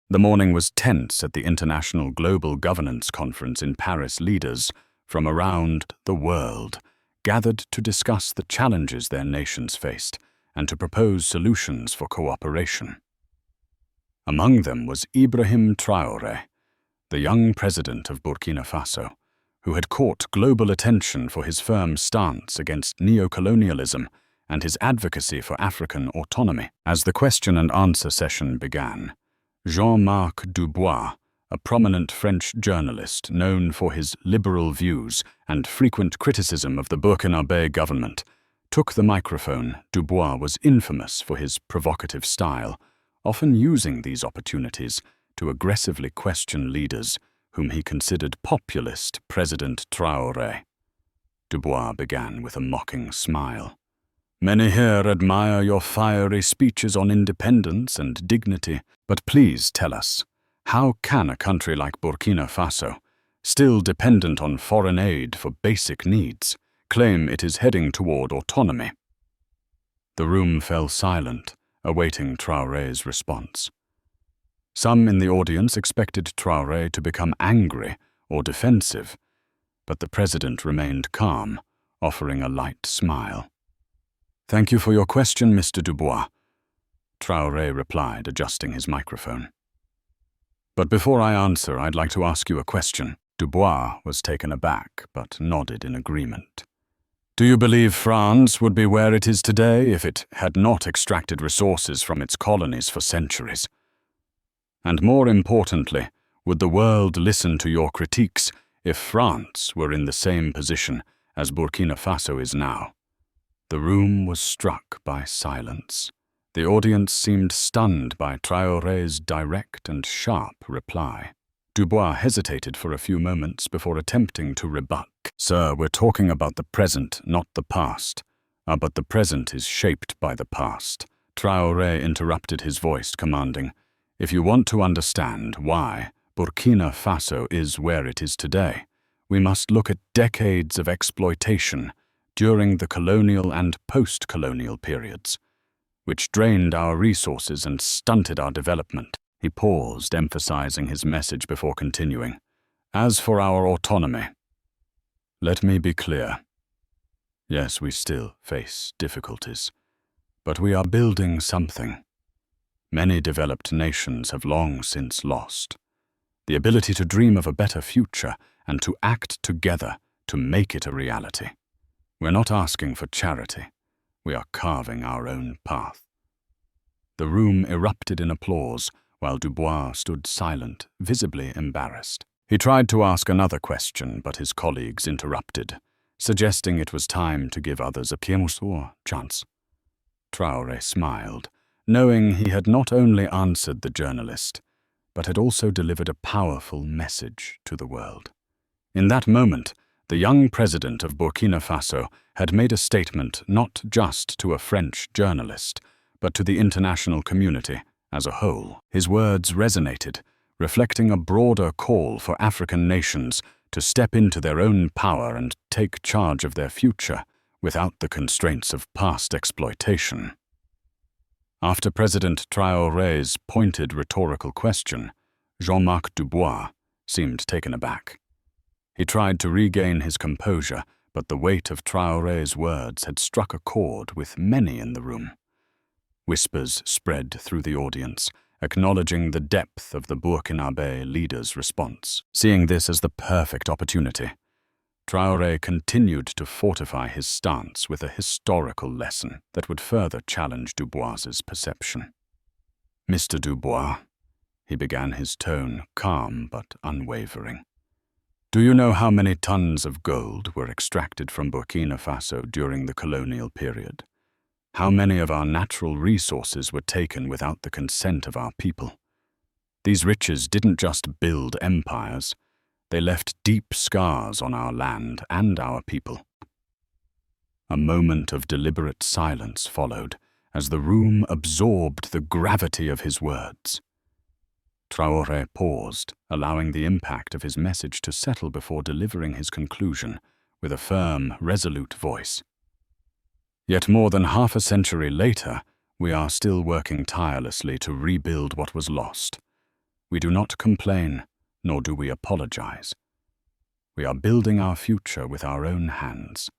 The morning was tense at the International Global Governance Conference in Paris. Leaders from around the world gathered to discuss the challenges their nations faced and to propose solutions for cooperation. Among them was Ibrahim Traoré, the young president of Burkina Faso, who had caught global attention for his firm stance against neocolonialism and his advocacy for African autonomy. As the question and answer session began, Jean Marc Dubois, a prominent French journalist known for his liberal views and frequent criticism of the Burkinabe government, took the microphone. Dubois was infamous for his provocative style, often using these opportunities to aggressively question leaders whom he considered populist. President Traoré. Dubois began with a mocking smile. "Many here admire your fiery speeches on independence and dignity, but please tell us, how can a country like Burkina Faso, still dependent on foreign aid for basic needs, claim it is heading toward autonomy?" The room fell silent, awaiting Traoré's response. Some in the audience expected Traoré to become angry or defensive, but the president remained calm, offering a light smile. "Thank you for your question, Mr. Dubois," Traoré replied, adjusting his microphone. "But before I answer, I'd like to ask you a question." Dubois was taken aback, but nodded in agreement. "Do you believe France would be where it is today if it had not extracted resources from its colonies for centuries? And more importantly, would the world listen to your critiques if France were in the same position as Burkina Faso is now?" The room was struck by silence. The audience seemed stunned by Traoré's direct and sharp reply. Dubois hesitated for a few moments before attempting to rebut. "Sir, we're talking about the present, not the past. But the present is shaped by the past." Traoré interrupted, his voice commanding. "If you want to understand why Burkina Faso is where it is today, we must look at decades of exploitation during the colonial and post-colonial periods, which drained our resources and stunted our development." He paused, emphasizing his message before continuing. "As for our autonomy, let me be clear. Yes, we still face difficulties, but we are building something many developed nations have long since lost: the ability to dream of a better future and to act together to make it a reality. We're not asking for charity. We are carving our own path." The room erupted in applause, while Dubois stood silent, visibly embarrassed. He tried to ask another question, but his colleagues interrupted, suggesting it was time to give others a chance. Traoré smiled, knowing he had not only answered the journalist, but had also delivered a powerful message to the world. In that moment, the young president of Burkina Faso had made a statement not just to a French journalist, but to the international community as a whole. His words resonated, reflecting a broader call for African nations to step into their own power and take charge of their future without the constraints of past exploitation. After President Traoré's pointed rhetorical question, Jean Marc Dubois seemed taken aback. He tried to regain his composure, but the weight of Traoré's words had struck a chord with many in the room. Whispers spread through the audience, acknowledging the depth of the Burkinabe leader's response. Seeing this as the perfect opportunity, Traoré continued to fortify his stance with a historical lesson that would further challenge Dubois's perception. "Mr. Dubois," he began, his tone calm but unwavering, "do you know how many tons of gold were extracted from Burkina Faso during the colonial period? How many of our natural resources were taken without the consent of our people? These riches didn't just build empires, they left deep scars on our land and our people." A moment of deliberate silence followed, as the room absorbed the gravity of his words. Traoré paused, allowing the impact of his message to settle before delivering his conclusion with a firm, resolute voice. "Yet more than half a century later, we are still working tirelessly to rebuild what was lost. We do not complain, nor do we apologize. We are building our future with our own hands,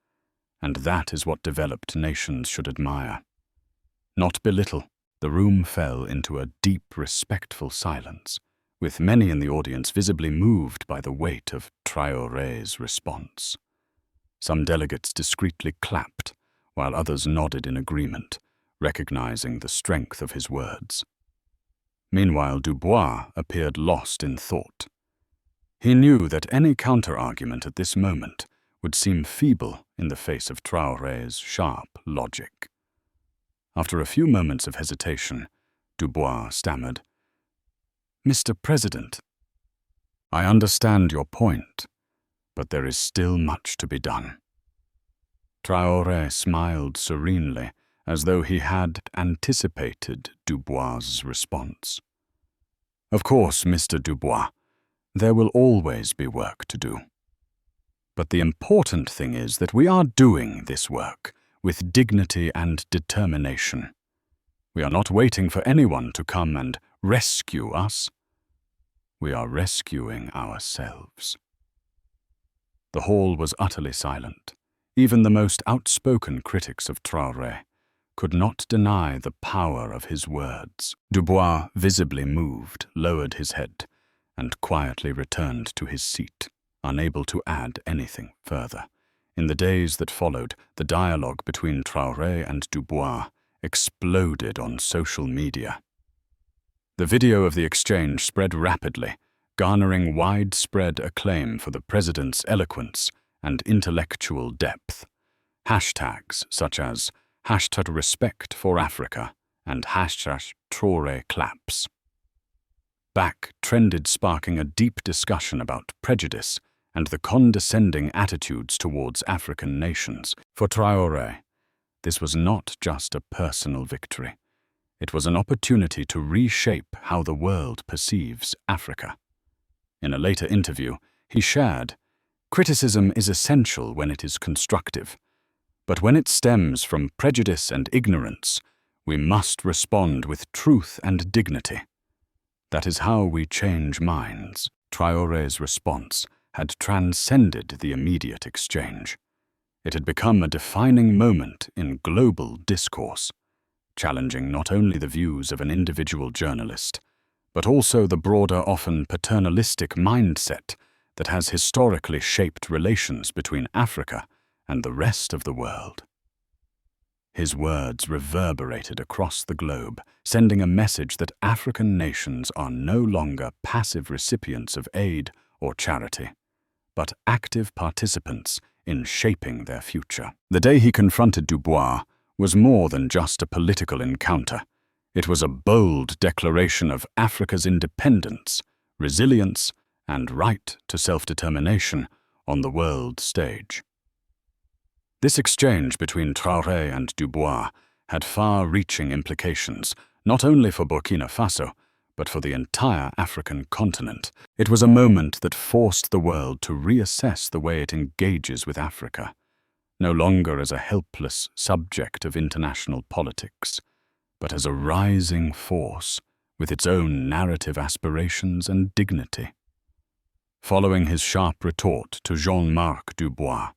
and that is what developed nations should admire. Not belittle. The room fell into a deep, respectful silence, with many in the audience visibly moved by the weight of Traoré's response. Some delegates discreetly clapped, while others nodded in agreement, recognizing the strength of his words. Meanwhile, Dubois appeared lost in thought. He knew that any counter-argument at this moment would seem feeble in the face of Traoré's sharp logic. After a few moments of hesitation, Dubois stammered, "Mr. President, I understand your point, but there is still much to be done." Traoré smiled serenely, as though he had anticipated Dubois's response. "Of course, Mr. Dubois, there will always be work to do. But the important thing is that we are doing this work with dignity and determination. We are not waiting for anyone to come and rescue us. We are rescuing ourselves." The hall was utterly silent. Even the most outspoken critics of Traoré could not deny the power of his words. Dubois, visibly moved, lowered his head and quietly returned to his seat, unable to add anything further. In the days that followed, the dialogue between Traoré and Dubois exploded on social media. The video of the exchange spread rapidly, garnering widespread acclaim for the president's eloquence and intellectual depth. Hashtags such as #RespectForAfrica and #TraoréClaps back trended, sparking a deep discussion about prejudice and the condescending attitudes towards African nations. For Traoré, this was not just a personal victory. It was an opportunity to reshape how the world perceives Africa. In a later interview, he shared, "Criticism is essential when it is constructive, but when it stems from prejudice and ignorance, we must respond with truth and dignity. That is how we change minds." Traoré's response had transcended the immediate exchange. It had become a defining moment in global discourse, challenging not only the views of an individual journalist, but also the broader, often paternalistic mindset that has historically shaped relations between Africa and the rest of the world. His words reverberated across the globe, sending a message that African nations are no longer passive recipients of aid or charity, but active participants in shaping their future. The day he confronted Dubois was more than just a political encounter. It was a bold declaration of Africa's independence, resilience, and right to self-determination on the world stage. This exchange between Traoré and Dubois had far-reaching implications, not only for Burkina Faso, but for the entire African continent. It was a moment that forced the world to reassess the way it engages with Africa, no longer as a helpless subject of international politics, but as a rising force with its own narrative aspirations and dignity. Following his sharp retort to Jean Marc Dubois,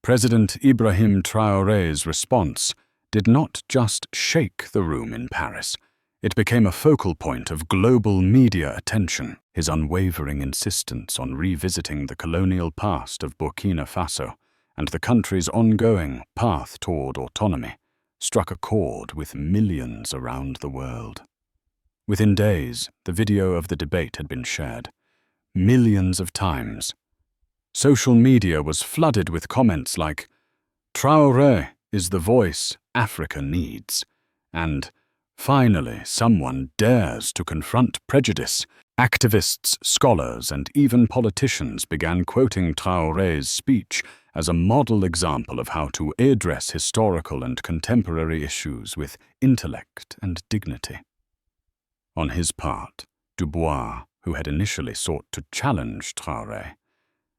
President Ibrahim Traoré's response did not just shake the room in Paris. It became a focal point of global media attention. His unwavering insistence on revisiting the colonial past of Burkina Faso and the country's ongoing path toward autonomy struck a chord with millions around the world. Within days, the video of the debate had been shared millions of times. Social media was flooded with comments like, "Traoré is the voice Africa needs," and "Finally, someone dares to confront prejudice." Activists, scholars, and even politicians began quoting Traoré's speech as a model example of how to address historical and contemporary issues with intellect and dignity. On his part, Dubois, who had initially sought to challenge Traoré,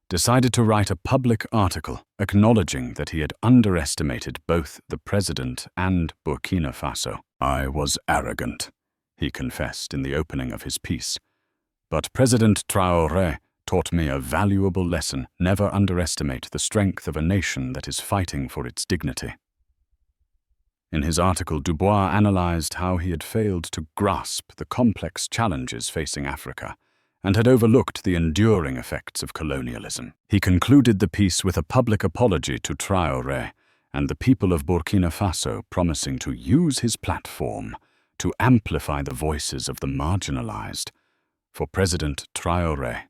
decided to write a public article acknowledging that he had underestimated both the president and Burkina Faso. "I was arrogant," he confessed in the opening of his piece. But President Traoré taught me a valuable lesson: never underestimate the strength of a nation that is fighting for its dignity. In his article, Dubois analyzed how he had failed to grasp the complex challenges facing Africa and had overlooked the enduring effects of colonialism. He concluded the piece with a public apology to Traoré and the people of Burkina Faso, promising to use his platform to amplify the voices of the marginalized. For President Traoré,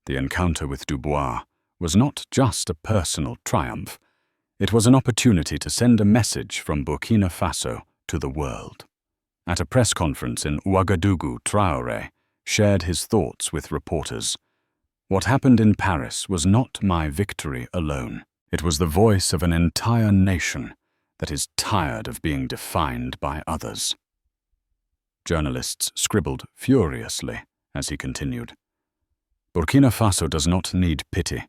the encounter with Dubois was not just a personal triumph, it was an opportunity to send a message from Burkina Faso to the world. At a press conference in Ouagadougou, Traoré shared his thoughts with reporters. What happened in Paris was not my victory alone. It was the voice of an entire nation that is tired of being defined by others. Journalists scribbled furiously as he continued. Burkina Faso does not need pity.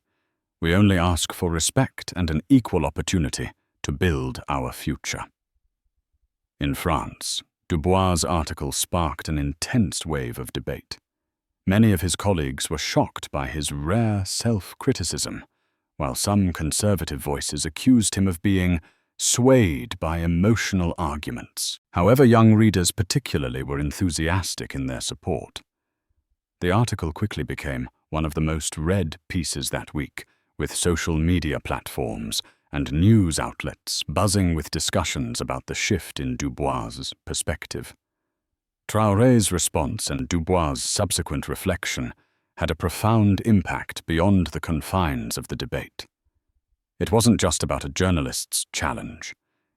We only ask for respect and an equal opportunity to build our future. In France, Dubois' article sparked an intense wave of debate. Many of his colleagues were shocked by his rare self-criticism, while some conservative voices accused him of being swayed by emotional arguments. However, young readers particularly were enthusiastic in their support. The article quickly became one of the most read pieces that week, with social media platforms and news outlets buzzing with discussions about the shift in Dubois' perspective. Traoré's response and Dubois' subsequent reflection had a profound impact beyond the confines of the debate. It wasn't just about a journalist's challenge.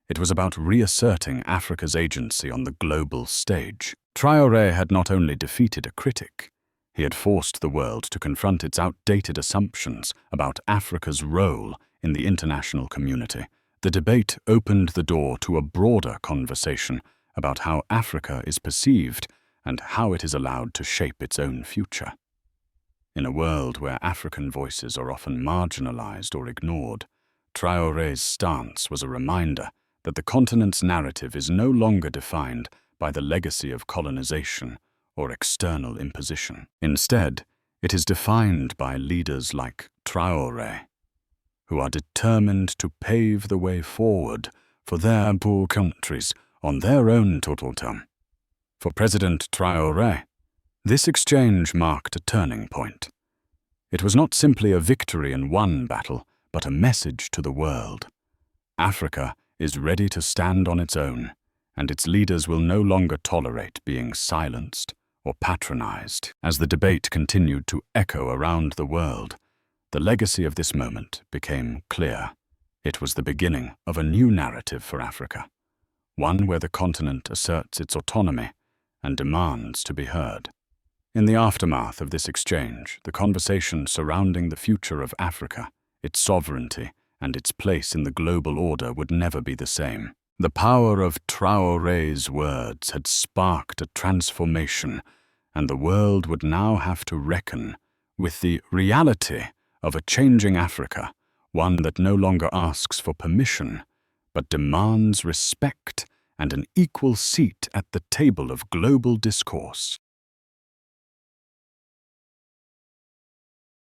It was about reasserting Africa's agency on the global stage. Traoré had not only defeated a critic, he had forced the world to confront its outdated assumptions about Africa's role in the international community. The debate opened the door to a broader conversation about how Africa is perceived and how it is allowed to shape its own future. In a world where African voices are often marginalized or ignored, Traoré's stance was a reminder that the continent's narrative is no longer defined by the legacy of colonization or external imposition. Instead, it is defined by leaders like Traoré, who are determined to pave the way forward for their poor countries on their own territory. For President Traoré, this exchange marked a turning point. It was not simply a victory in one battle, but a message to the world. Africa is ready to stand on its own, and its leaders will no longer tolerate being silenced or patronized. As the debate continued to echo around the world, the legacy of this moment became clear. It was the beginning of a new narrative for Africa, one where the continent asserts its autonomy and demands to be heard. In the aftermath of this exchange, the conversation surrounding the future of Africa, its sovereignty, and its place in the global order would never be the same. The power of Traoré's words had sparked a transformation, and the world would now have to reckon with the reality of a changing Africa, one that no longer asks for permission, but demands respect and an equal seat at the table of global discourse.